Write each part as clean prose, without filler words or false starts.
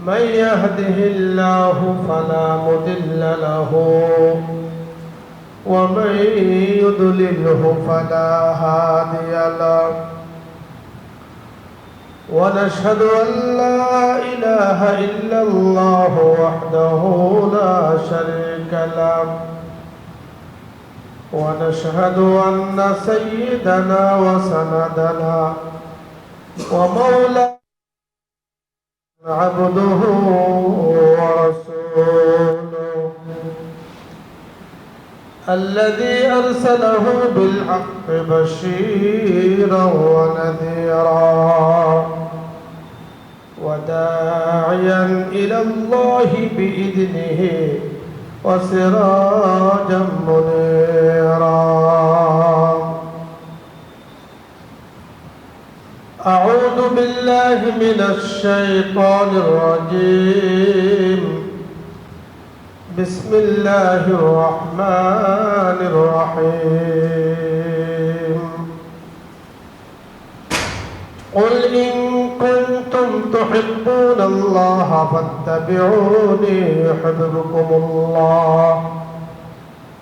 من يهده الله فلا مضل له ومن يضلله فلا هادي له ونشهد أن لا إله إلا الله وحده لا شريك له ونشهد أن سيدنا وسندنا ومولانا عبده ورسوله الذي أرسله بالحق بشيرا ونذيرا وداعيا إلى الله بإذنه وسراجا منيرا أعوذ بالله من الشيطان الرجيم بسم الله الرحمن الرحيم قل إن كنتم تحبون الله فاتبعوني يحببكم الله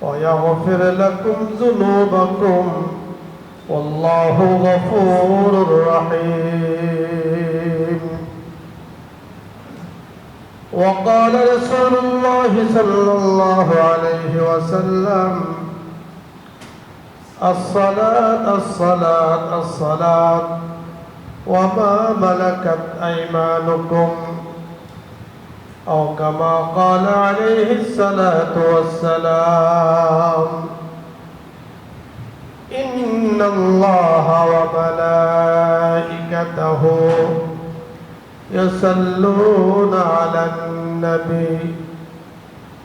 ويغفر لكم ذنوبكم والله غفور رحيم وقال رسول الله صلى الله عليه وسلم الصلاة الصلاة الصلاة وما ملكت أيمانكم أو كما قال عليه الصلاة والسلام إن الله وملائكته يصلون على النبي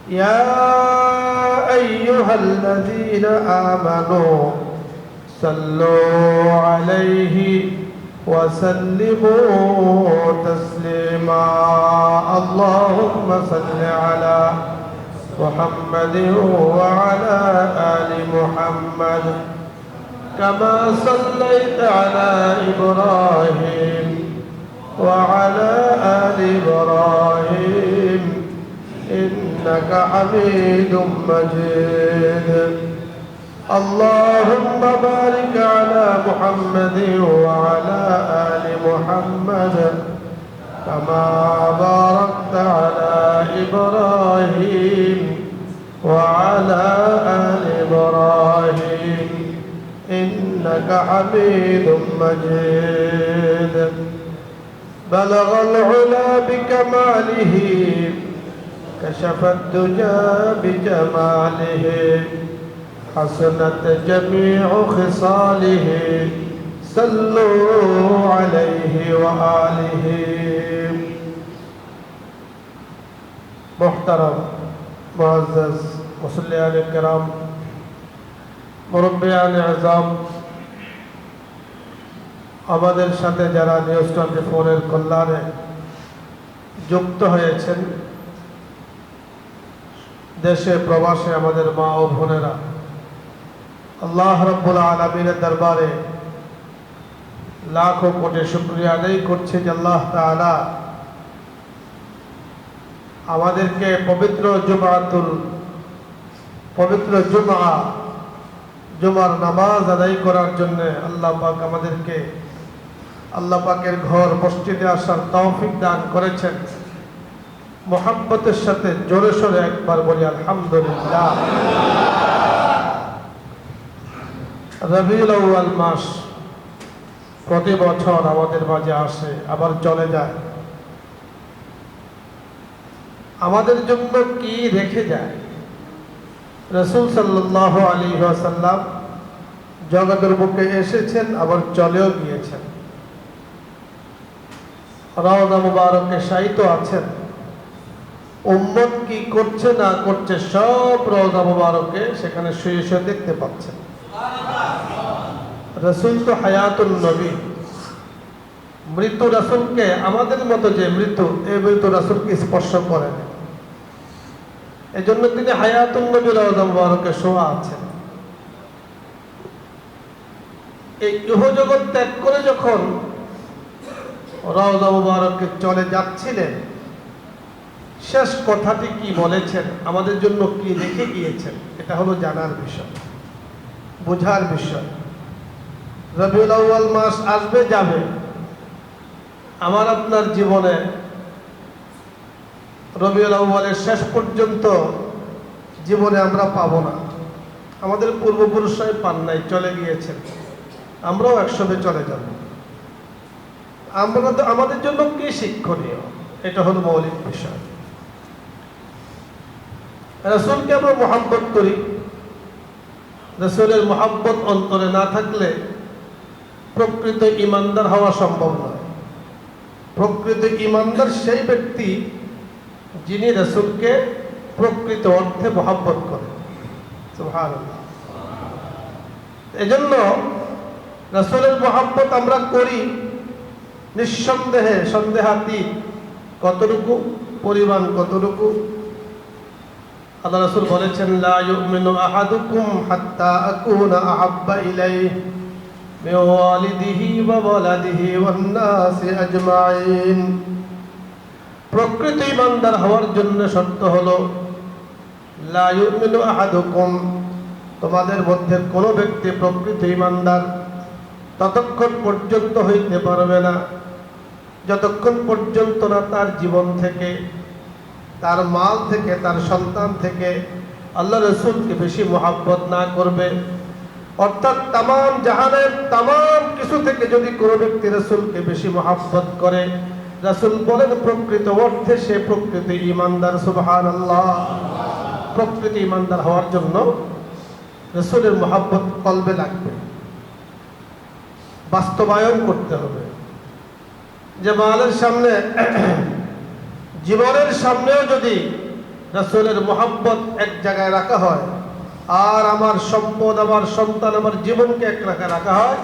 يا أيها الذين آمنوا صلوا عليه وسلموا تسليما اللهم صل على محمد وعلى آل محمد كما صليت على إبراهيم وعلى آل إبراهيم إنك حميد مجيد اللهم بارك على محمد وعلى آل محمد كما باركت على إبراهيم وعلى آل إبراهيم إنك حميد مجيد بلغ العلا بكماله كشف الدجى بجماله حسنت جميع خصاله صلوا عليه وآله محترم معزز মুসল্লিয়ান কিরাম মুরব্বিয়ান আযম আমাদের সাথে যারা নিউজ 24 এর কল্যাণে যুক্ত হয়েছেন দেশে প্রবাসে আমাদের মা ও বোনেরা আল্লাহ রাব্বুল আলামিনের দরবারে লাখো কোটি শুকরিয়া আদায় করছি যে আল্লাহ তাআলা আমাদেরকে পবিত্র জুমার নামাজ আদায় করার জন্য আল্লাহ পাক আমাদেরকে আল্লাহ পাকের ঘর মসজিদে আসার তৌফিক দান করেছেন মুহাব্বতের সাথে জোরে সোরে একবার বলি আলহামদুলিল্লাহ রবিউল আউয়াল মাস প্রতি বছর আমাদের মাঝে আসে আবার চলে যায় আমাদের জন্য কি রেখে যায় রাসূল সাল্লাল্লাহু আলাইহি ওয়াসাল্লাম জগতের বুকে এসেছেন আবার চলেও গিয়েছেন রওজা মুবারকে শায়িত আছেন উম্মত কি করছে না করছে সব রওজা মুবারকে সেখানে শুয়ে শুয়ে দেখতে পাচ্ছেন রাসূল তো হায়াতুন নবী মৃত রাসূলকে আমাদের মতো যে মৃত এই মৃত রাসূলকে স্পর্শ করেন এজন্য তিনি হায়াতুন নবী রওজা মুবারকে শোয়া আছেন এই ইহজগৎ ত্যাগ করে যখন রওজা মুবারকে চলে যাচ্ছিলেন শেষ কথাটি কি বলেছেন, আমাদের জন্য কি রেখে গিয়েছেন, এটা হলো জানার বিষয়, বোঝার বিষয়। রবিউল আউয়াল মাস আসবে যাবে, আমার আপনার জীবনে রবিউল আউয়ালের শেষ পর্যন্ত জীবনে আমরা পাবো না। আমাদের পূর্বপুরুষরাই পান নাই, চলে গিয়েছেন, আমরাও একসঙ্গে চলে যাব। আমাদের জন্য কি শিক্ষণীয়, এটা হলো মৌলিক বিষয়। রাসূলকে আমরা মহব্বত করি, রাসূলের মহব্বত অন্তরে না থাকলে প্রকৃত ঈমানদার হওয়া সম্ভব নয়। প্রকৃত ঈমানদার সেই ব্যক্তি যিনি রাসূলকে প্রকৃত অর্থে মহব্বত করে। সুবহানাল্লাহ। এজন্য রাসূলের মহব্বত আমরা করি নিঃসন্দেহে, সন্দেহাতীত। কতটুকু পরিমাণ, কতটুকু? আল্লাহ রাসূল বলেছেন, লা ইউমিনু আহাদুকুম হাত্তা আকুনা আহাব্বা ইলাইহি মিন ওয়ালিদিহি ওয়া ওয়ালাদিহি ওয়ান নাসি আজমাইন। প্রকৃত ঈমানদার হওয়ার জন্য শর্ত হলো লা ইউমিনু আহাদুকুম, তোমাদের মধ্যে কোনো ব্যক্তি প্রকৃত ঈমানদার ততক্ষণ পর্যন্ত হইতে পারবে না যতক্ষণ পর্যন্ত না তার জীবন থেকে, তার মাল থেকে, তার সন্তান থেকে আল্লাহ রাসূলকে বেশি মহব্বত না করবে। অর্থাৎ তামাম জাহানের তামাম কিছু থেকে যদি কোনো ব্যক্তি রাসূলকে বেশি মহব্বত করে, রাসূল বলেন প্রকৃত অর্থে সে প্রকৃত ঈমানদার। সুবহানাল্লাহ। প্রকৃত ঈমানদার হওয়ার জন্য রাসূলের মহব্বত কলবে লাগবে, বাস্তবায়ন করতে হবে। যে মালের সামনে, জীবনের সামনেও যদি রাসূলের মহব্বত এক জায়গায় রাখা হয়, আর আমার সম্পদ, আমার সন্তান, আমার জীবনকে এক জায়গায় রাখা হয়,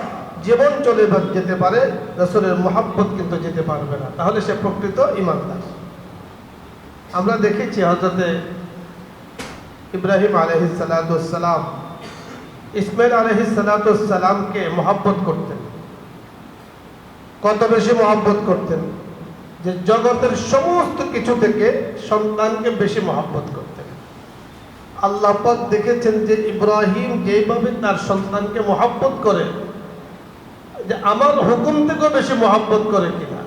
জীবন চলে যেতে পারে, রাসূলের মহব্বত কিন্তু যেতে পারবে না। তাহলে সে প্রকৃত ঈমানদার। আমরা দেখেছি হযরতে ইব্রাহিম আলাইহিস সালাতু ওয়াস সালাম ইসমাঈল আলাইহিস সালাতু ওয়াস সালামকে মহব্বত করতেন। কত বেশি মহব্বত করতেন যে জগতের সমস্ত কিছু থেকে সন্তানকে বেশি মহব্বত করতেন। আল্লাহ পাক দেখেছেন যে ইব্রাহিম যেভাবে তার সন্তানকে মহব্বত করে, যে আমার হুকুম থেকেও বেশি মহব্বত করে কিনা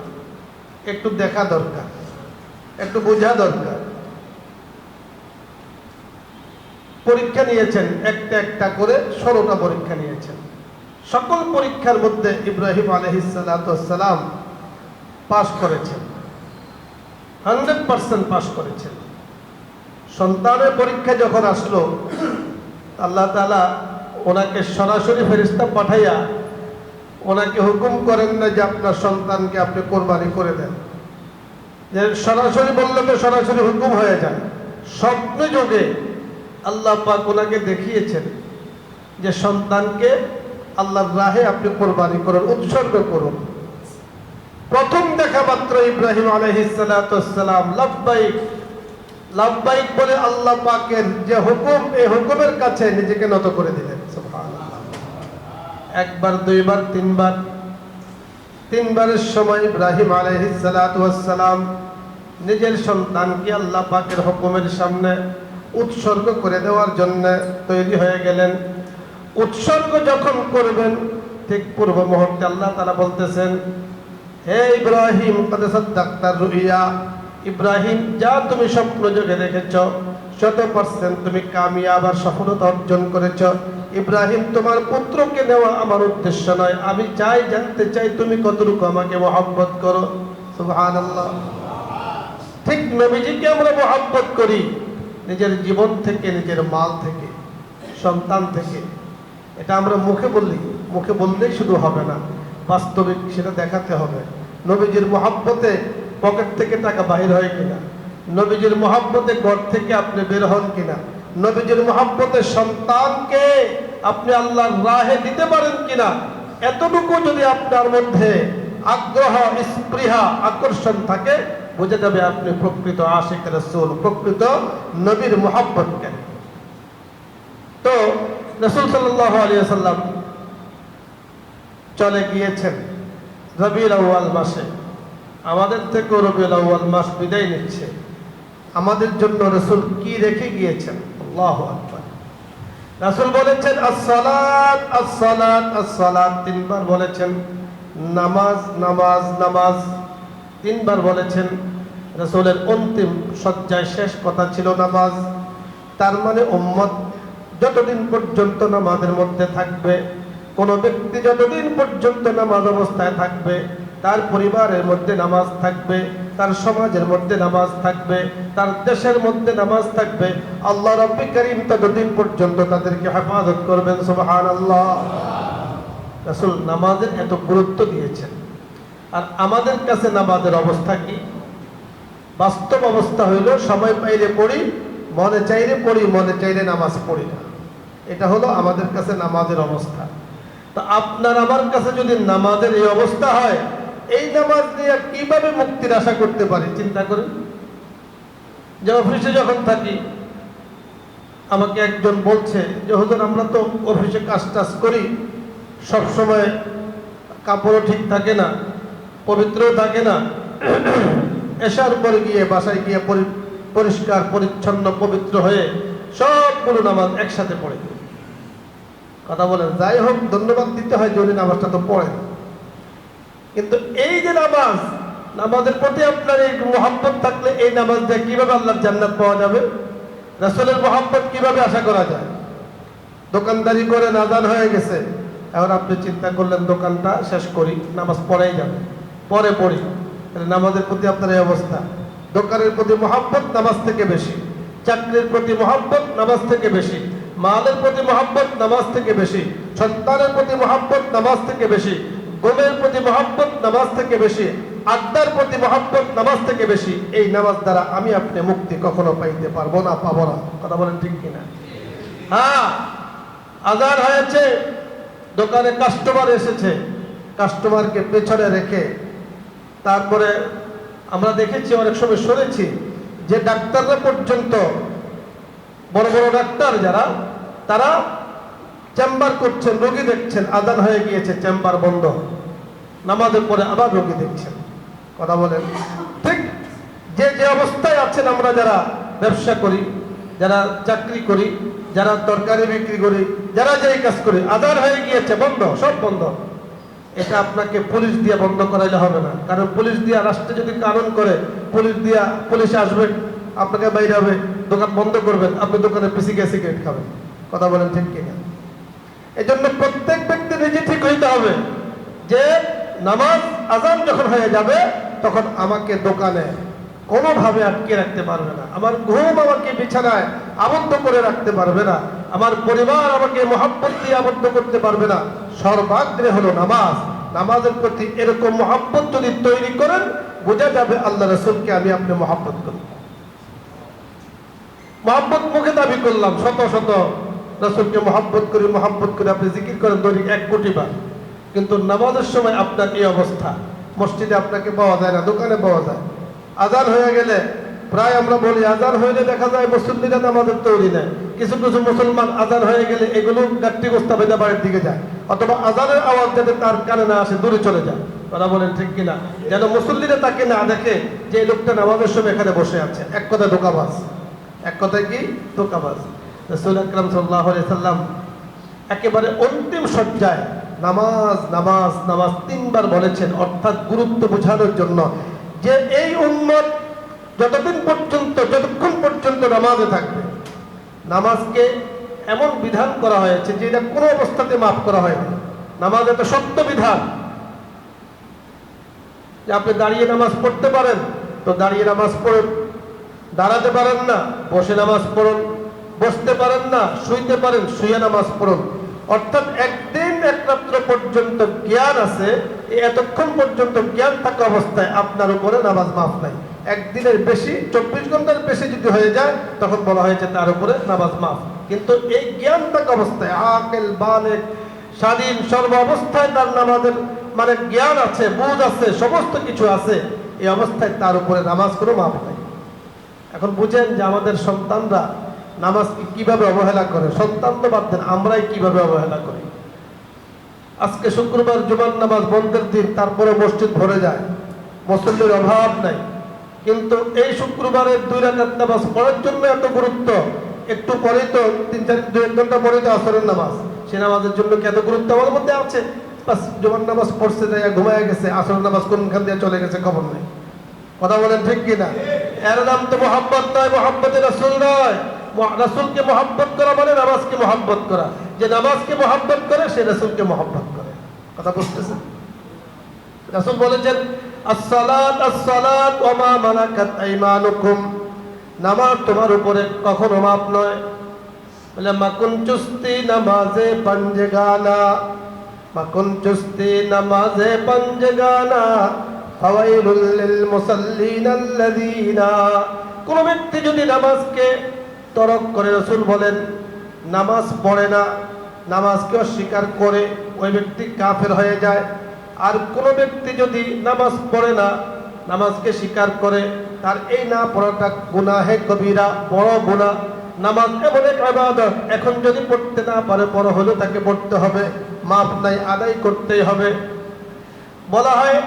একটু দেখা দরকার, একটু বোঝা দরকার। পরীক্ষা নিয়েছেন, একটা একটা করে 16টা পরীক্ষা নিয়েছেন। সকল পরীক্ষার মধ্যে ইব্রাহিম আলাইহিস সালাতু ওয়াস সালাম পাস করেছেন, 100% পাস করেছেন। সন্তানের পরীক্ষা যখন আসলো, আল্লাহ তাআলা ওনাকে সরাসরি ফেরেশতা পাঠাইয়া ওনাকে হুকুম করেন না যে আপনার সন্তানকে আপনি কোরবানি করে দেন। যে সরাসরি বললে তো সরাসরি হুকুম হয়ে যায়। স্বপ্নে যোগে আল্লাহ পাক ওনাকে দেখিয়েছেন যে সন্তানকে আল্লাহর রাহে আপনি কোরবানি করুন, উৎসর্গ করুন। প্রথম দেখা মাত্র ইব্রাহিম আলাইহিস সালাতু ওয়াস সালাম লাব্বাইক লাব্বাইক বলে আল্লাহ পাকের যে হুকুম, এই হুকুমের কাছে নিজেকে নত করে দিলেন। সুবহানাল্লাহ। একবার, দুইবার, তিনবার। তিনবারের সময় ইব্রাহিম আলাইহিস সালাতু ওয়াস সালাম নিজের সন্তানকে আল্লাহ পাকের হুকুমের সামনে উৎসর্গ করে দেওয়ার জন্য তৈরি হয়ে গেলেন। উৎসর্গ যখন করবেন, ঠিক পূর্ব মুহূর্তে আল্লাহ তাআলা বলতেছেন, হে ইব্রাহিম কদ সাদ্দাক্তার রুইয়া, ইব্রাহিম যা তুমি স্বপ্ন যোগে দেখেছ 100% তুমি কামিয়াব আর সফলতা অর্জন করেছ। ইব্রাহিম তোমার পুত্রকে নেওয়া আমার উদ্দেশ্য নয়, আমি চাই, জানতে চাই তুমি কতটুকু আমাকে মহব্বত করো। সুবহানাল্লাহ। ঠিক নবীজিকে আমরা মহব্বত করি নিজের জীবন থেকে, নিজের মাল থেকে, সন্তান থেকে। এটা আমরা মুখে বললেই শুধু হবে না, বাস্তবিক সেটা দেখাতে হবে। নবীজির মহব্বতে পকেট থেকে টাকা বাহির হয় কিনা, নবীজির মহব্বতে ঘর থেকে আপনি বের হন কিনা, নবীজির মহব্বতে সন্তানকে আপনি আল্লাহর রাহে দিতে পারেন কিনা, এতটুকু যদি আপনার মধ্যে আগ্রহ, স্পৃহা, আকর্ষণ থাকে, বোঝা যাবে আপনি প্রকৃত আশিক রাসূল, প্রকৃত নবীর মহব্বত কেন। তো রাসূল সাল্লাল্লাহু আলাইহি ওয়াসাল্লাম চলে গিয়েছেন রবিউল আউয়াল মাসে। আমাদের থেকেও রবিউল আউয়াল মাস বিদায় নিচ্ছে। আমাদের জন্য রাসূল কি রেখে গিয়েছেন। আল্লাহু আকবার। রাসূল বলেছেন as-সালাত as-সালাত as-সালাত, তিনবার বলেছেন। নামাজ নামাজ নামাজ, তিনবার বলেছেন। রাসূলের অন্তিম শয্যায় শেষ কথা ছিল নামাজ। তার মানে উম্মত যতদিন পর্যন্ত নামাজের মধ্যে থাকবে, কোন ব্যক্তি যতদিন পর্যন্ত নামাজ অবস্থায় থাকবে, তার পরিবারের মধ্যে নামাজ থাকবে, তার সমাজের মধ্যে নামাজ থাকবে, তার দেশের মধ্যে নামাজ থাকবে, আল্লাহ রাব্বুল কারীম ততদিন পর্যন্ত তাদেরকে হেফাজত করবেন। সুবহানাল্লাহ। রাসূল নামাজের এত গুরুত্ব দিয়েছেন। আর আমাদের কাছে নামাজের অবস্থা কি? বাস্তব অবস্থা হইল সময় পাইলে পড়ি, মনে চাইলে পড়ি, মনে চাইলে নামাজ পড়ি না। এটা হলো আমাদের কাছে নামাজের অবস্থা। তা আপনার আমার কাছে যদি নামাজের এই অবস্থা হয়, এই নামাজ নিয়ে কিভাবে মুক্তির আশা করতে পারি? চিন্তা করেন। যে অফিসে যখন থাকি, আমাকে একজন বলছে যে হুজুর, আমরা তো অফিসে কাজ টাজ করি, সবসময় কাপড়ও ঠিক থাকে না, পবিত্রও থাকে না, এশার পরে গিয়ে বাসায় গিয়ে পরিষ্কার পরিচ্ছন্ন পবিত্র হয়ে সবগুলো নামাজ একসাথে পড়ে। কথা বলেন। যাই হোক, ধন্যবাদ দিতে হয় যে উনি নামাজটা তো পড়েন। কিন্তু এই যে নামাজ, নামাজের প্রতি আপনার এই মহব্বত থাকলে এই নামাজ দিয়ে কিভাবে আল্লাহর জান্নাত পাওয়া যাবে? রাসূলের মহব্বত কিভাবে আশা করা যায়? দোকানদারি করে আযান হয়ে গেছে, এখন আপনি চিন্তা করলেন দোকানটা শেষ করি, নামাজ পড়াই যাবে, পরে পড়ি। নামাজের প্রতি আপনার এই অবস্থা। দোকানের প্রতি মহব্বত নামাজ থেকে বেশি, চাকরির প্রতি মহব্বত নামাজ থেকে বেশি, মালের প্রতি মহব্বত নামাজ থেকে বেশি, সন্তানের প্রতি মহব্বত নামাজ থেকে বেশি, ঘুমের প্রতি মহব্বত নামাজ থেকে বেশি, আড্ডার প্রতি মহব্বত নামাজ থেকে বেশি। এই নামাজ দ্বারা আমি আপনি মুক্তি কখনো পাইতে পারবো না, পাবো না। কথা বলেন ঠিক কিনা? হ্যাঁ, আযান হয়েছে, দোকানে কাস্টমার এসেছে, কাস্টমারকে পেছনে রেখে তারপরে আমরা দেখেছি, অনেক সময় শুনেছি যে ডাক্তাররা পর্যন্ত, বড় বড় ডাক্তার যারা, তারা চেম্বার করছেন, রোগী দেখছেন, আযান হয়ে গিয়েছে, চেম্বার বন্ধ, নামাজের পরে আবার রোগী দেখছেন। কথা বলেন ঠিক। যে যে অবস্থায় আছেন, আমরা যারা ব্যবসা করি, যারা চাকরি করি, যারা তরকারি বিক্রি করি, যারা যেই কাজ করি, আযান হয়ে গিয়েছে, বন্ধ, সব বন্ধ। এটা আপনাকে পুলিশ দিয়ে বন্ধ করাইলে হবে না। কারণ পুলিশ দিয়া রাষ্ট্রে যদি কানুন করে, পুলিশ আসবে, আপনাকে বাইরে হবে, দোকান বন্ধ করবেন, আপনি দোকানে পিসি গিয়ে সিগারেট খাবেন। কথা বলেন ঠিক কিনা? এই জন্য প্রত্যেক ব্যক্তি নিজে ঠিক হইতে হবে যে নামাজ আযান যখন হয়ে যাবে, তখন আমাকে দোকানে কোনোভাবে আটকে রাখতে পারবে না, আমার ঘুম আমাকে বিছানায় আবদ্ধ করে রাখতে পারবে না, আমার পরিবার আমাকে মহব্বত দিয়ে আবদ্ধ করতে পারবে না। সর্বাগ্রে হলো নামাজ। নামাজের প্রতি এরকম মহব্বত যদি তৈরি করেন, বোঝা যাবে আল্লাহ রাসূলকে আমি আপনি মহব্বত করি। মহব্বত মুখে দাবি করলাম, শত শত রাসূলকে মহব্বত করি, মহব্বত করে আপনি জিকির করেন দৈনিক 1 কোটি বার, কিন্তু নামাজের সময় আপনার এই অবস্থা। মসজিদে আপনাকে পাওয়া যায় না, দোকানে পাওয়া যায়। আযান হয়ে গেলে প্রায় আমরা বলি, আযান হইলে দেখা যায় মুসল্লিরা নামাজের তৈরি নেয়। কিছু কিছু মুসলমান আযান হয়ে গেলে এগুলো গাট্টি গোস্তা বেঁধে বাড়ির দিকে যায়, অথবা আযানের আওয়াজ যাতে তার কানে না আসে, দূরে চলে যায়। ওরা বলেন ঠিক কিনা? যেন মুসল্লিরা তাকে না দেখে যে এই লোকটা নামাজের সময় এখানে বসে আছে। এক কথায় ধোঁকাবাজ। এক কথায় কি? ধোঁকাবাজ। রাসূল আকরাম সাল্লাল্লাহু আলাইহি সাল্লাম একেবারে অন্তিম শয্যায় নামাজ নামাজ নামাজ 3 বার বলেছেন, অর্থাৎ গুরুত্ব বোঝানোর জন্য যে এই উম্মত যতক্ষণ পর্যন্ত নামাজে থাকবে, নামাজকে এমন বিধান করা হয়েছে যে এটা কোনো অবস্থাতে মাফ করা হয়নি। নামাজ একটা সত্য বিধান যে আপনি দাঁড়িয়ে নামাজ পড়তে পারেন তো দাঁড়িয়ে নামাজ পড়ুন, দাঁড়াতে পারেন না বসে নামাজ পড়ুন, বসতে পারেন না শুইতে পারেন, শুয়ে নামাজ পড়ুন। অর্থাৎ একদিন এক রাত্র পর্যন্ত জ্ঞান আছে, এতক্ষণ পর্যন্ত জ্ঞান থাকা অবস্থায় আপনার উপরে নামাজ মাফ নাই। একদিনের বেশি, 24 ঘন্টার বেশি যদি হয়ে যায়, তখন বলা হয়েছে তার উপরে নামাজ মাফ। কিন্তু এই জ্ঞান থাকা অবস্থায়, আকেল বালেগ স্বাধীন সর্ব অবস্থায় তার নামাজের মানে জ্ঞান আছে, বুঝ আছে, সমস্ত কিছু আছে, এই অবস্থায় তার উপরে নামাজ কোনো মাফ নাই। এখন বুঝেন যে আমাদের সন্তানরা নামাজকে কিভাবে অবহেলা করে। সন্তান তো বাদ দেন, আমরাই কিভাবে অবহেলা করি। আজকে শুক্রবার জুমার নামাজ বন্ধের দিন, তারপরে মসজিদ ভরে যায়, মুসল্লির অভাব নাই। কিন্তু এই শুক্রবারে 2 রাকাত নামাজ পড়ার জন্য এত গুরুত্ব, একটু পরেই তো 2-1 ঘন্টা পরে তো আসরের নামাজ, সে নামাজের জন্য কি এত গুরুত্ব আমাদের মধ্যে আছে? বাস জুমার নামাজ পড়ছে যাইয়া ঘুমায় গেছে, আসরের নামাজ কোনখান দিয়ে চলে গেছে খবর নেই। কথা বলেন ঠিক কিনা? এর নাম তো মোহাব্বত নয়, মোহাব্বতে রাসূল নয়। রাসূলকে মোহাব্বত করা মানে নামাজকে মোহাব্বত করা। যে নামাজকে মোহাব্বত করে সে রাসূলকে মোহাব্বত করে। কথা বুঝতেছেন? রাসূল বলেছেন আসসালাত আসসালাত ওয়া মা মালাকাত আইমানুকুম, নামাজ তোমার উপরে কখনো মাপ নয়। বলে মাকুন চুস্তি নামাজে পঞ্জগানা, মাকুন চুস্তি নামাজে পঞ্জগানা ফাওয়াইলুল লিল মুসাল্লিন আল্লাযীনা, কোন ব্যক্তি যদি নামাজকে তরক করে, রাসূল বলেন নামাজ পড়ে না, নামাজকে অস্বীকার করে, ওই ব্যক্তি কাফের হয়ে যায়। আর কোন ব্যক্তি যদি নামাজ পড়ে না, নামাজকে স্বীকার করে, তার এই না পড়াটা গুনাহে কবিরা, বড় গুনাহ। নামাজ এমন এক ইবাদত, এখন যদি পড়তে না পারে বড় হলেও তাকে পড়তে হবে, মাপ নাই, আদায় করতেই হবে। বলা হয়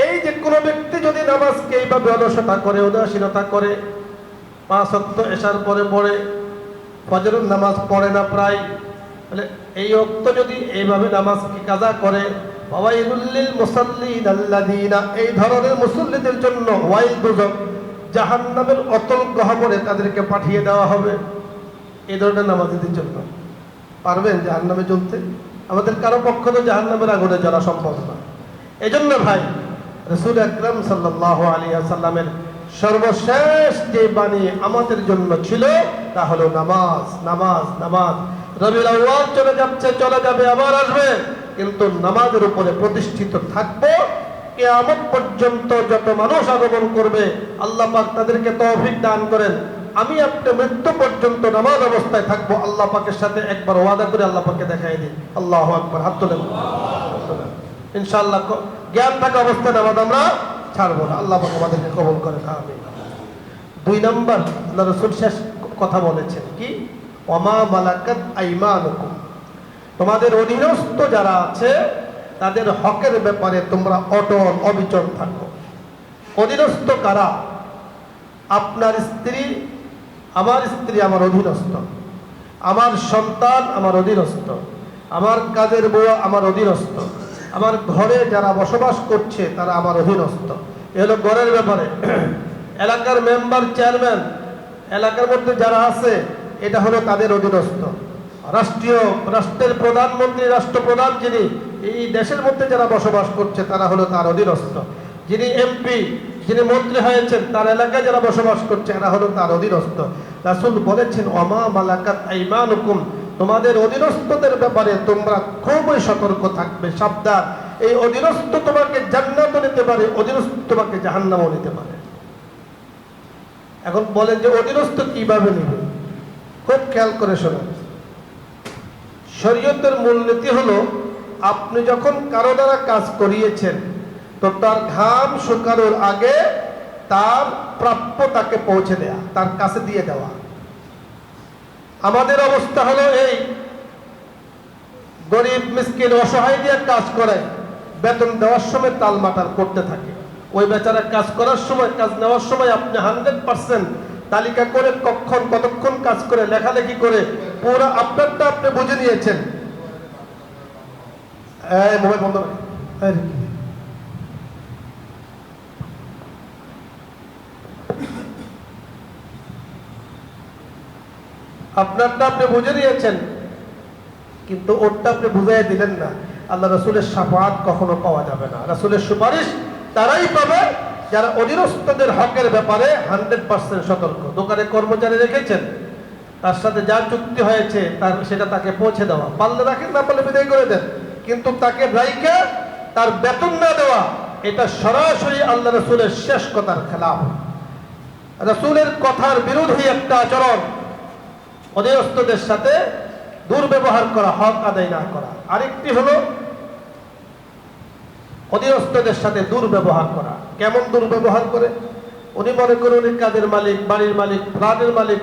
এই যে কোনো ব্যক্তি যদি নামাজকে এইভাবে অলসতা করে, উদাসীনতা করে, 5 ওয়াক্ত এশার পরে পড়ে, ফজরের নামাজ পড়ে না প্রায়, বলে এই ওয়াক্ত যদি এইভাবে নামাজকে কাজা করে, ওয়াইলুল লিল মুসাল্লিন আল্লাযীনা, এই ধরনের মুসল্লিদের জন্য ওয়াইল দুজক, জাহান্নামের অতল গহ্বরে তাদেরকে পাঠিয়ে দেওয়া হবে। এই ধরনের নামাজীদের জন্য পারবেন জাহান্নামে জ্বলতে? আমাদের কারো পক্ষ তো জাহান্নামের আগুনে জ্বলা সম্ভব না। এজন্য ভাই রাসূল আকরাম সাল্লাল্লাহু আলাইহি ওয়াসাল্লামের সর্বশেষ যে বাণী আমাদের জন্য ছিল তা হলো নামাজ, নামাজ, নামাজ। রবিউল আউয়াল চলে যাচ্ছে, চলে যাবে, আবার আসবে, কিন্তু নামাজের উপরে প্রতিষ্ঠিত থাকবো কিয়ামত পর্যন্ত। যত মানুষ আগমন করবে আল্লাহ পাক তাদেরকে তৌফিক দান করেন। আমি আপনি মৃত্যু পর্যন্ত নামাজ অবস্থায় থাকবো, আল্লাহ পাকের সাথে একবার ওয়াদা করে আল্লাহ পাককে দেখাই দিই। আল্লাহু আকবার, হাত তোলেন। ইনশাআল্লাহ জ্ঞান থাকা অবস্থায় নামাজ আমরা ছাড়বো না। আল্লাহ পাক আমাদেরকে কবুল করেন, আমিন। 2 নম্বর আল্লাহ রাসূল শেষ কথা বলেছেন কি? ওয়ামা মালাকাত আইমানুকুম, তোমাদের অধীনস্থ যারা আছে তাদের হকের ব্যাপারে তোমরা অটল অবিচল থাকো। অধীনস্থ কারা? আপনার স্ত্রী, আমার স্ত্রী আমার অধীনস্থ, আমার সন্তান আমার অধীনস্থ, আমার কাজের বুয়া আমার অধীনস্থ, আমার ঘরে যারা বসবাস করছে তারা আমার অধীনস্থ। এ হলো ঘরের ব্যাপারে। এলাকার মেম্বার, চেয়ারম্যান, এলাকার মধ্যে যারা আছে এটা হলো তাদের অধীনস্থ। রাষ্ট্রের প্রধানমন্ত্রী, রাষ্ট্রপ্রধান যিনি, এই দেশের মধ্যে যারা বসবাস করছে তারা হলো তার অধীনস্থ। যিনি এমপি, যিনি মন্ত্রী হয়েছেন, তার এলাকায় যারা বসবাস করছে এরা হলো তার অধীনস্থ। রাসূল বলেছেন ওয়ামা মালাকাত আইমানুকুম, তোমাদের অধীনস্থদের ব্যাপারে তোমরা খুবই সতর্ক থাকবে, সাবধান। এই অধীনস্থ তোমাকে জান্নাতও নিতে পারে, অধীনস্থ তোমাকে জাহান্নামও নিতে পারে। এখন বলেন যে অধীনস্থ কিভাবে নিবে? খুব খেয়াল করে শোনেন। শরীয়তের মূলনীতি হলো আপনি যখন কারো দ্বারা কাজ করিয়েছেন তো তার ঘাম শুকানোর আগে তার প্রাপ্য তাকে পৌঁছে দেয়া, তার কাছে দিয়ে দেওয়া। আমাদের অবস্থা হলো এই, গরিব মিসকিন অসহায় দিয়ে কাজ করায়, বেতন দেওয়ার সময় তালমাটাল করতে থাকে। ওই বেচারা কাজ করার সময়, কাজ নেওয়ার সময় আপনি 100% তালিকা করে কখন কতক্ষণ কাজ করে লেখালেখি করে পুরো আপনারটা আপনি বুঝে নিয়েছেন। মোবাইল বন্ধ করে আপনারটা আপনি বুঝে নিয়েছেন, কিন্তু ওরটা আপনি বুঝাই দিলেন না। আল্লাহ রাসূলের শাফাআত কখনো পাওয়া যাবে না। রাসূলের সুপারিশ তারাই পাবে যারা অধীনস্থদের হকের ব্যাপারে 100% সতর্ক। দোকানে কর্মচারী রেখেছেন, তার সাথে যা চুক্তি হয়েছে সেটা তাকে পৌঁছে দেওয়া, পারলে রাখেন, না পারলে বিদায় করে দেন, কিন্তু তাকে রাইখে তার বেতন না দেওয়া, এটা সরাসরি আল্লাহ রাসূলের শেষ কথার খেলাফ। রাসূলের কথার বিরোধী একটা আচরণ, অধীনস্থদের সাথে দুর্ব্যবহার করা, হক আদায় না করা। আরেকটি হলো অধীনস্থদের সাথে দুর্ব্যবহার করা। কেমন দুর্ব্যবহার করে? উনি মনে করেন উনি কাজের মালিক, বাড়ির মালিক, প্রাণের মালিক,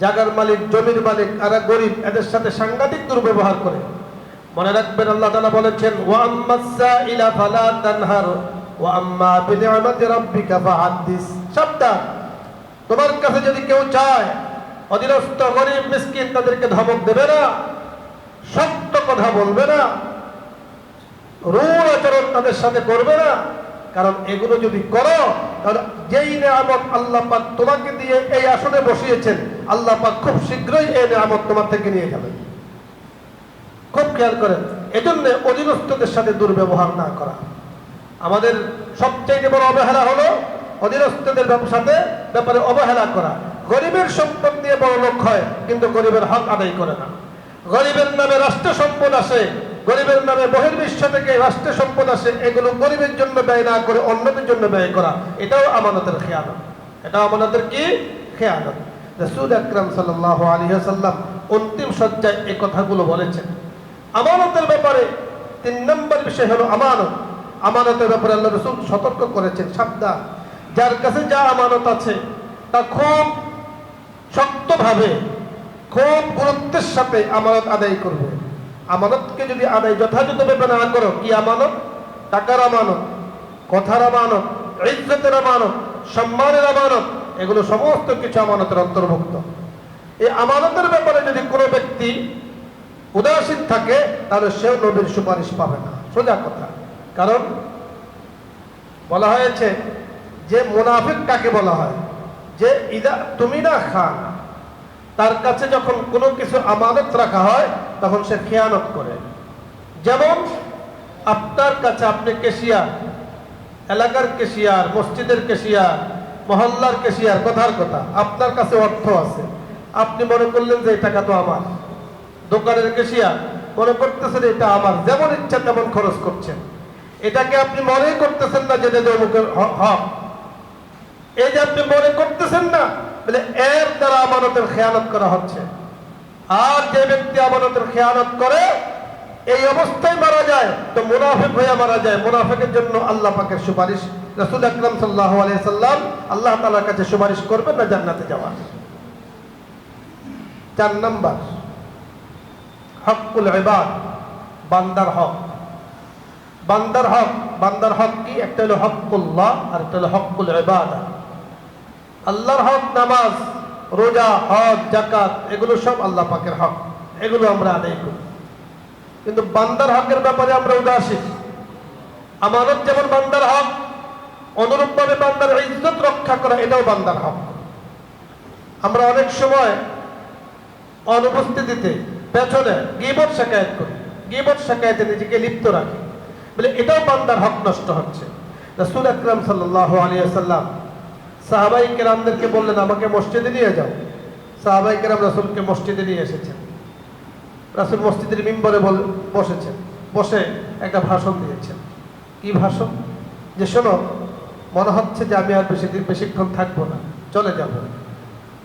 জায়গার মালিক, জমির মালিক, এরা গরিব, এদের সাথে সাংঘাতিক দুর্ব্যবহার করে। মনে রাখবেন আল্লাহ তাআলা বলেছেন ওয়া আম্মাস সাইলা ফালা তানহার ওয়া আম্মা বিনিআমাতি রাব্বিকা ফাহাদ্দিস। সাবধান, তোমার কাছে যদি কেউ চায় অধীনস্থ গরিব মিসকিন, তাদেরকে ধমক দেবে না, সত্য কথা বলবে না, রূঢ় আচরণ তাদের সাথে করবে না। কারণ এগুলো যদি করো তাহলে যেই নিয়ামত আল্লাহ পাক তোমাকে দিয়ে এই আসনে বসিয়েছেন, আল্লাহ পাক খুব শীঘ্রই এই নিয়ামত তোমার থেকে নিয়ে যাবেন। খুব খেয়াল করেন, এজন্য অধীনস্থদের সাথে দুর্ব্যবহার না করা। আমাদের সবচেয়ে বড় অবহেলা হলো অধীনস্থদের সাথে ব্যাপারে অবহেলা করা। গরিবের সম্পদ নিয়ে বড় লোক হয়, কিন্তু গরিবের হক আদায় করে না। গরিবের নামে রাষ্ট্র সম্পদ আসে, গরিবের নামে বহির্বিশ্ব থেকে রাষ্ট্র সম্পদ আসে, এগুলো গরিবের জন্য ব্যয় না করে অন্যদের জন্য ব্যয় করা, এটাও আমানতের খেয়ানত। এটাও আমানতের কি খেয়ানত। রাসূল আকরাম সাল্লাল্লাহু আলাইহি ওয়াসাল্লাম অন্তিম সজ্জায় এই কথাগুলো বলেছেন। আমানতের ব্যাপারে 3 নম্বর বিষয় হলো আমানত। আমানতের ব্যাপারে আল্লাহ রাসূল সতর্ক করেছেন, সাবধান, যার কাছে যা আমানত আছে তা খুব শক্তভাবে, খুব গুরুত্বের সাথে আমানত আদায় করবে। আমানতকে যদি আদায় যথাযথভাবে না করো, কি আমানত? টাকার আমানত, কথার আমানত, ইজ্জতের আমানত, সম্মানের আমানত, এগুলো সমস্ত কিছু আমানতের অন্তর্ভুক্ত। এই আমানতের ব্যাপারে যদি কোনো ব্যক্তি উদাসীন থাকে, তাহলে সেও নবীর সুপারিশ পাবে না, সোজা কথা। কারণ বলা হয়েছে যে মুনাফিক কাকে বলা হয়, যে ইদা তুমি না খান, তার কাছে যখন কোনো কিছু আমানত রাখা হয় তখন সে খেয়ানত করে। যেমন আপনার কাছে, আপনি কেশিয়ার, এলাকার কেশিয়ার, মসজিদের কেশিয়ার, মহল্লার কেশিয়ার, কথার কথা, আপনার কাছে অর্থ আছে, আপনি মনে করলেন যে এই টাকা তো আমার। দোকানের কেশিয়ার মনে করতেছেন এটা আমার, যেমন ইচ্ছা তেমন খরচ করছেন। এটাকে আপনি মনেই করতেছেন না যে অমুকের হক। এই যে আপনি মনে করতেছেন না, বলে এর দ্বারা আমানতের খেয়ানত করা হচ্ছে। আর যে ব্যক্তি আমানতের খেয়ানত করে এই অবস্থায় মারা যায় তো মুনাফিক হয়ে মারা যায়। মুনাফিকের জন্য আল্লাহ পাকের সুপারিশ, রাসূল আকরাম সাল্লাল্লাহু আলাইহি সাল্লাম আল্লাহ তাআলার কাছে সুপারিশ করবেন না জান্নাতে যাওয়ার। 4 নম্বর হকুল ইবাদ, বান্দার হক। বান্দার হক, বান্দার হক কি? একটা হলো হকুল্লাহ আর একটা হলো হকুল ইবাদা। আল্লাহর হক নামাজ, রোজা, হজ, যাকাত, এগুলো সব আল্লাহ পাকের হক, এগুলো আমরা আদায় করি। কিন্তু বান্দার হকের ব্যাপারে আমরা উদাসীন। আমানত যেমন বান্দার হক, অনুরূপভাবে বান্দার ইজ্জত রক্ষা করা এটাও বান্দার হক। আমরা অনেক সময় অনুপস্থিতিতে পেছনে গীবত শিকায়ত করি, গীবত শিকায়তে নিজেকে লিপ্ত রাখি, বলে এটাও বান্দার হক নষ্ট হচ্ছে। রাসূল আকরাম সাল্লাল্লাহু আলাইহি ওয়াসাল্লাম সাহাবাই কেরামদেরকে বললেন, আমাকে মসজিদে নিয়ে যাও। সাহাবাই কেরাম রাসূলকে মসজিদে নিয়ে এসেছেন। রাসূল মসজিদের মিম্বরে বসেছেন, বসে একটা ভাষণ দিয়েছেন। কি ভাষণ? যে শোনো, মনে হচ্ছে যে আমি আর বেশিক্ষণ থাকবো না, চলে যাব।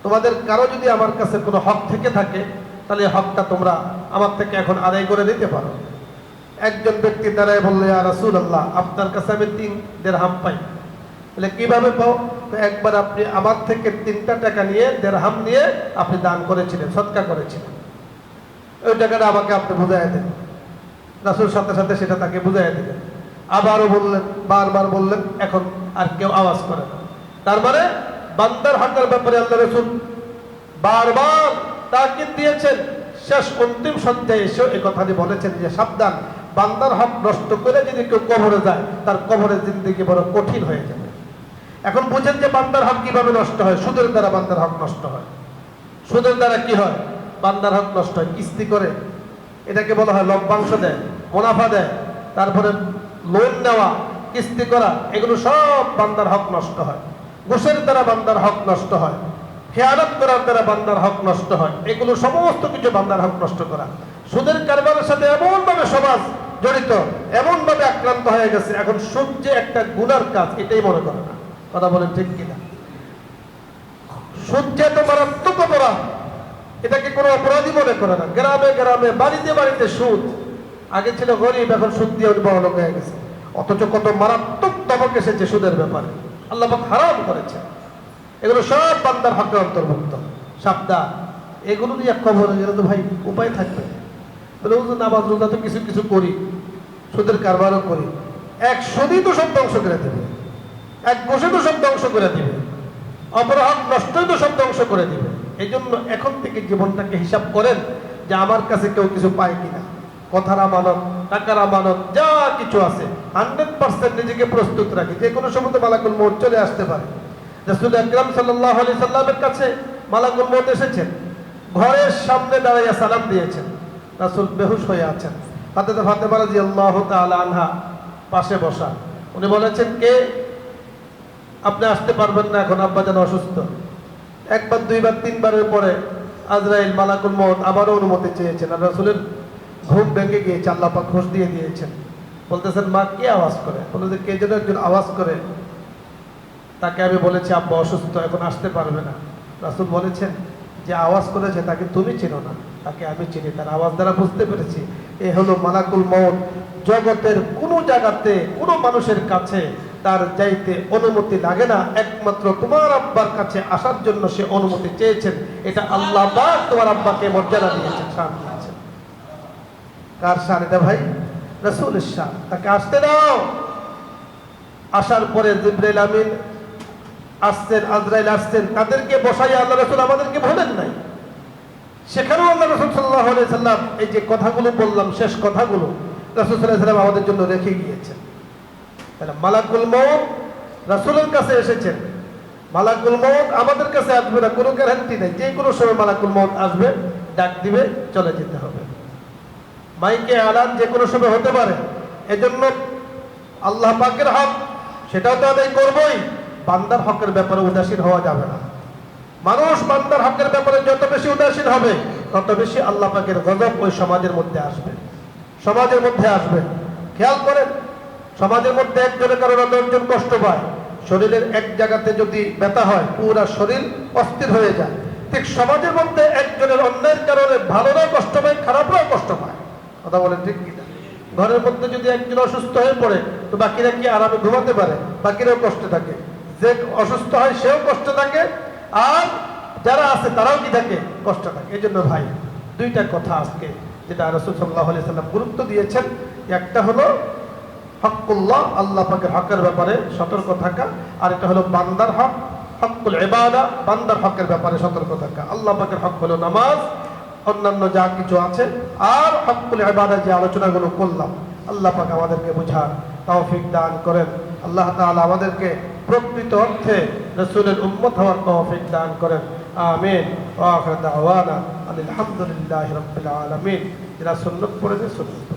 তোমাদের কারো যদি আমার কাছে কোনো হক থেকে থাকে তাহলে হকটা তোমরা আমার থেকে এখন আদায় করে দিতে পারো। একজন ব্যক্তি দাঁড়ায় বলল, ইয়া রাসূলুল্লাহ, আপনার কাছে আমি 3 দিরহাম পাই। বলে কিভাবে পাও? একবার আপনি আমার থেকে 3টা টাকা নিয়ে, দিরহাম নিয়ে আপনি দান করেছিলেন, সদকা করেছিলেন, ওই টাকাটা আমাকে আপনি বুঝাইয়া দেন। রাসূল সাথে সাথে সেটা তাকে বুঝাইয়া দিলেন। আবারও বললেন, বারবার বললেন, এখন আর কেউ আওয়াজ করে না। তার মানে বান্দার হকের ব্যাপারে আল্লাহ রাসূল বারবার তাকিদ দিয়েছেন। শেষ অন্তিম সজ্জায় এসে এই কথাটি বলেছেন যে সাবধান, বান্দার হক নষ্ট করে যদি কেউ কবরে যায়, তার কবরের জিন্দেগি বড় কঠিন হয়ে যাবে। এখন বুঝেন যে বান্দার হক কিভাবে নষ্ট হয়। সুদের দ্বারা বান্দার হক নষ্ট হয়। সুদের দ্বারা কি হয়? বান্দার হক নষ্ট হয়। কিস্তি করে, এটাকে বলা হয় লভ্যাংশ দেয়, মুনাফা দেয়, তারপরে লোন নেওয়া, কিস্তি করা, এগুলো সব বান্দার হক নষ্ট হয়। ঘুষের দ্বারা বান্দার হক নষ্ট হয়, খেয়ানত করার দ্বারা বান্দার হক নষ্ট হয়। এগুলো সমস্ত কিছু বান্দার হক নষ্ট করা। সুদের কারবারের সাথে এমনভাবে সমাজ জড়িত, এমনভাবে আক্রান্ত হয়ে গেছে, এখন সুদ যে একটা গুনার কাজ এটাই মনে করে না। কথা বলেন ঠিক কিনা? সুদ যে এত মারাত্মক অপরাধ, এটাকে কোনো অপরাধী মনে করে না। গ্রামে গ্রামে, বাড়িতে বাড়িতে সুদ। আগে ছিল গরিব, এখন সুদ দিয়ে বড় লোক হয়ে গেছে। অথচ কত মারাত্মক তবক এসেছে সুদের ব্যাপারে, আল্লাহ পাক হারাম করেছে। এগুলো সব বান্দার হকের অন্তর্ভুক্ত। সাবধান, এগুলো নিয়ে কবরে গেলে তো ভাই উপায় থাকবে। বলে ও নামাজ রোজা তো কিছু কিছু করি, সুদের কারবারও করি, এক সুদই তো সব ধ্বংস করে দেবে, এক বসে তো সব ধ্বংস করে দিবে। অপরাধ নষ্টই তো সব ধ্বংস করে দিবে। এই জন্য এখন থেকে জীবনটাকে হিসাব করেন যে আমার কাছে কেউ কিছু পায় কিনা, কথার আমানত, টাকার আমানত, যা কিছু আছে 100% নিজেকে প্রস্তুত রাখি। যে কোনো সময় তো মালাকুল মউত চলে আসতে পারে। রাসূল আকরাম সাল্লাল্লাহু আলাইহি সাল্লামের কাছে মালাকুল মউত এসেছেন, ঘরের সামনে দাঁড়াইয়া সালাম দিয়েছেন, রাসূল বেহুশ হয়ে আছেন, হযরত ফাতেমা রাদিয়াল্লাহু তাআলা আনহা পাশে বসা। উনি বলেছেন, কে? আপনি আসতে পারবেন না, এখন আব্বা যেন অসুস্থ। একবার, দুইবার, তিনবারের পরে আজরাইল মালাকুল মউত আবারও অনুমতি চেয়েছেন, আর রাসূলের ঘুম ভেঙে গিয়েছে, আল্লাহ পাক ঘুষ দিয়ে দিয়েছেন। বলতেছেন, মা কে আওয়াজ করে? বলে যে কে যেন একজন আওয়াজ করে, তাকে আমি বলেছি আব্বা অসুস্থ, এখন আসতে পারবে না। রাসূল বলেছেন, যে আওয়াজ করেছে তাকে তুমি চিনো না, তাকে আমি চিনি, তার আওয়াজ দ্বারা বুঝতে পেরেছি এ হলো মালাকুল মউত। জগতের কোনো জায়গাতে কোনো মানুষের কাছে তার যাইতে অনুমতি লাগে না, একমাত্র তোমার আব্বার কাছে আসার জন্য সে অনুমতি চেয়েছেন। এটা আল্লাহ পাক তোমার আব্বাকে মর্যাদা দিয়েছেন, শান দিয়েছেন। কার শান এটা ভাই? রাসূলের শান। তাকে আসতে দাও। আসার পরে জিবরাইল আমিন আসছেন, আজরাইল আসছেন, তাদেরকে বসাইয়া আল্লাহ রাসূল আমাদেরকে বলেন নাই। সেখানেও আল্লাহ রাসূল সাল্লাল্লাহু আলাইহি সাল্লাম এই যে কথাগুলো বললাম, শেষ কথাগুলো রাসূল সাল্লাল্লাহু আলাইহি সাল্লাম আমাদের জন্য রেখে গিয়েছেন। তাহলে মালাকুল মউত রাসূলের কাছে এসেছেন, মালাকুল মউত আমাদের কাছে আসবে না, কোনো গ্যারান্টি নেই। যে কোনো সময় মালাকুল মউত আসবে, ডাক দিবে, চলে যেতে হবে। মাইকে আলান যে কোনো সময় হতে পারে। এজন্য আল্লাহ পাকের হক সেটাও তো আদায় করবই, বান্দার হকের ব্যাপারে উদাসীন হওয়া যাবে না। মানুষ বান্দার হকের ব্যাপারে যত বেশি উদাসীন হবে, তত বেশি আল্লাহ পাকের গজব ওই সমাজের মধ্যে আসবে, সমাজের মধ্যে আসবে। খেয়াল করেন, সমাজের মধ্যে একজনের কারণে দশজন কষ্ট পায়। শরীরের এক জায়গাতে যদি ব্যথা হয়, পুরা শরীর অস্থির হয়ে যায়। ঠিক সমাজের মধ্যে একজনের অন্যের কারণে ভালোরাও কষ্ট পায়, খারাপরাও কষ্ট পায়। কথা বলেন ঠিক কিনা? ঘরের মধ্যে যদি একজন অসুস্থ হয়ে পড়ে, তো বাকিরা কি আরামে ঘুমাতে পারে? বাকিরাও কষ্টে থাকে। যে অসুস্থ হয় সেও কষ্ট থাকে, আর যারা আছে তারাও কি থাকে? কষ্ট থাকে। এই জন্য ভাই, দুইটা কথা আজকে যেটা রাসূল সাল্লাল্লাহু আলাইহি সাল্লাম গুরুত্ব দিয়েছেন, একটা হলো হকুল্লাহ, আল্লাহ পাকের হকের ব্যাপারে সতর্ক থাকা, আর এটা হলো বান্দার হক, হকুল ইবাদা, বান্দার হকের ব্যাপারে সতর্ক থাকা। আল্লাহ পাকের হক হলো নামাজ, অন্যান্য যা কিছু আছে, আর হকুল ইবাদা যে আলোচনাগুলো করলাম, আল্লাহ পাক আমাদেরকে বুঝার তৌফিক দান করেন। আল্লাহ তাআলা আমাদেরকে প্রকৃত অর্থে রাসূলের উম্মত হওয়ার তৌফিক দান করেন। আমিন। ওয়া আখিরু দাওয়ানা আলহামদুলিল্লাহি রাব্বিল আলামিন। যারা সুন্নাত পড়েছে সুন্নাত